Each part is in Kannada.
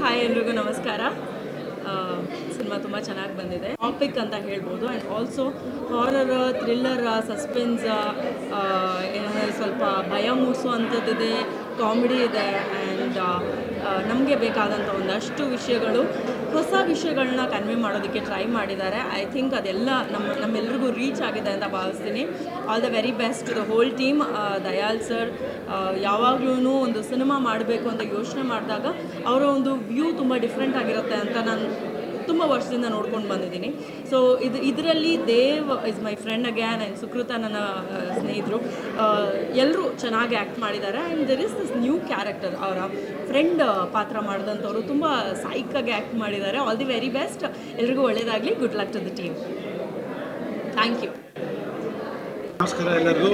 ಹಾಯ್ ಎಲ್ರಿಗೂ ನಮಸ್ಕಾರ. ಸಿನಿಮಾ ತುಂಬ ಚೆನ್ನಾಗಿ ಬಂದಿದೆ. ಟಾಪಿಕ್ ಅಂತ ಹೇಳ್ಬೋದು. And also horror, thriller, suspense, ಸ್ವಲ್ಪ ಭಯ ಮೂಡಿಸುವಂಥದ್ದಿದೆ, ಕಾಮಿಡಿ ಇದೆ. ಆ್ಯಂಡ್ ನಮಗೆ ಬೇಕಾದಂಥ ಒಂದಷ್ಟು ವಿಷಯಗಳು, ಹೊಸ ವಿಷಯಗಳನ್ನ ಕನ್ವೆ ಮಾಡೋದಕ್ಕೆ ಟ್ರೈ ಮಾಡಿದ್ದಾರೆ. ಐ ಥಿಂಕ್ ಅದೆಲ್ಲ ನಮ್ಮೆಲ್ರಿಗೂ ರೀಚ್ ಆಗಿದೆ ಅಂತ ಭಾವಿಸ್ತೀನಿ. All the very best to the whole team. Dayal sir ಯಾವಾಗಲೂ ಒಂದು ಸಿನಿಮಾ ಮಾಡಬೇಕು ಅಂತ ಯೋಚನೆ ಮಾಡಿದಾಗ ಅವರ ಒಂದು ವ್ಯೂ ತುಂಬ ಡಿಫ್ರೆಂಟ್ ಆಗಿರುತ್ತೆ ಅಂತ ನಾನು ತುಂಬ ವರ್ಷದಿಂದ ನೋಡ್ಕೊಂಡು ಬಂದಿದ್ದೀನಿ. ಸೊ ಇದರಲ್ಲಿ Dev is my friend again and Sukrutha ನನ್ನ ಸ್ನೇಹಿತರು ಎಲ್ಲರೂ ಚೆನ್ನಾಗಿ ಆ್ಯಕ್ಟ್ ಮಾಡಿದ್ದಾರೆ. And there is this new character, ಅವರ ಫ್ರೆಂಡ್ ಪಾತ್ರ ಮಾಡಿದಂಥವ್ರು ತುಂಬ ಸೈಕಾಗಿ ಆ್ಯಕ್ಟ್ ಮಾಡಿದ್ದಾರೆ. All the very best. ಎಲ್ರಿಗೂ ಒಳ್ಳೆಯದಾಗಲಿ. Good luck to the team. Thank you. ನಮಸ್ಕಾರ ಎಲ್ಲರಿಗೂ.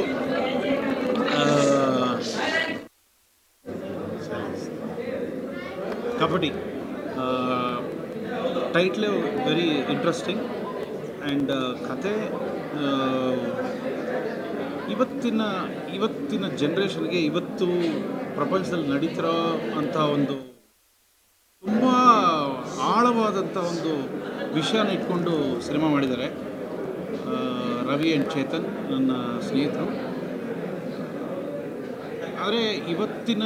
ಕಬಡ್ಡಿ ಟೈಟ್ಲೇ ವೆರಿ ಇಂಟ್ರೆಸ್ಟಿಂಗ್ ಆ್ಯಂಡ್ ಕತೆ ಇವತ್ತಿನ ಜನ್ರೇಷನ್ಗೆ ಇವತ್ತು ಪ್ರಪಂಚದಲ್ಲಿ ನಡೀತಿರೋ ಅಂಥ ಒಂದು ತುಂಬ ಆಳವಾದಂಥ ಒಂದು ವಿಷಯನ ಇಟ್ಕೊಂಡು ಸಿನಿಮಾ ಮಾಡಿದ್ದಾರೆ. ರವಿ ಆ್ಯಂಡ್ ಚೇತನ್ ನನ್ನ ಸ್ನೇಹಿತರು. ಆದರೆ ಇವತ್ತಿನ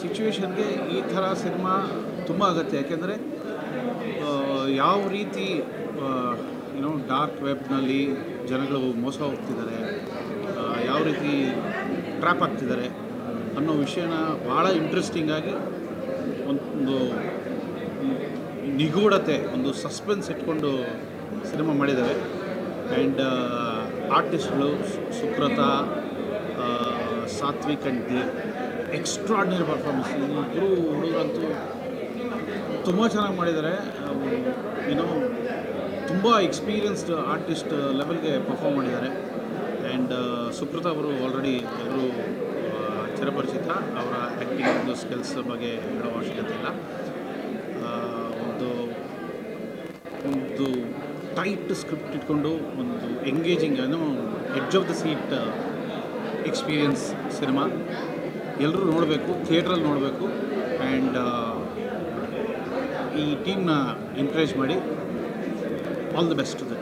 ಸಿಚುವೇಶನ್ಗೆ ಈ ಥರ ಸಿನಿಮಾ ತುಂಬ ಅಗತ್ಯ. ಯಾಕೆಂದರೆ ಯಾವ ರೀತಿ ಡಾರ್ಕ್ ವೆಬ್ನಲ್ಲಿ ಜನಗಳು ಮೋಸ ಹೋಗ್ತಿದ್ದಾರೆ, ಯಾವ ರೀತಿ ಟ್ರ್ಯಾಪ್ ಆಗ್ತಿದ್ದಾರೆ ಅನ್ನೋ ವಿಷಯನ ಭಾಳ ಇಂಟ್ರೆಸ್ಟಿಂಗಾಗಿ ಒಂದು ನಿಗೂಢತೆ, ಒಂದು ಸಸ್ಪೆನ್ಸ್ ಇಟ್ಕೊಂಡು ಸಿನಿಮಾ ಮಾಡಿದ್ದಾರೆ. ಆ್ಯಂಡ್ ಆರ್ಟಿಸ್ಟ್ಗಳು Sukrutha, Satvik and Dev extraordinary performance. ಇಬ್ಬರು ಹುಡುಗರಂತೂ ತುಂಬ ಚೆನ್ನಾಗಿ ಮಾಡಿದ್ದಾರೆ. ತುಂಬ ಎಕ್ಸ್ಪೀರಿಯನ್ಸ್ಡ್ ಆರ್ಟಿಸ್ಟ್ ಲೆವೆಲ್ಗೆ ಪರ್ಫಾರ್ಮ್ ಮಾಡಿದ್ದಾರೆ. ಆ್ಯಂಡ್ ಸುಕೃತ ಅವರು ಆಲ್ರೆಡಿ ಎಲ್ಲರೂ ಚಿರಪರಿಚಿತ. ಅವರ ಆ್ಯಕ್ಟಿಂಗ್ ಸ್ಕಿಲ್ಸ್ ಬಗ್ಗೆ ಹೇಳೋ ಅವಶ್ಯಕತೆ ಇಲ್ಲ. ಒಂದು ಟೈಟ್ ಸ್ಕ್ರಿಪ್ಟ್ ಇಟ್ಕೊಂಡು ಒಂದು engaging edge of the seat experience cinema. ಎಲ್ಲರೂ ನೋಡಬೇಕು, ಥಿಯೇಟ್ರಲ್ಲಿ ನೋಡಬೇಕು. ಆ್ಯಂಡ್ ಈ ಟೀಮ್ನ ಎನ್ಕರೇಜ್ ಮಾಡಿ. All the best to the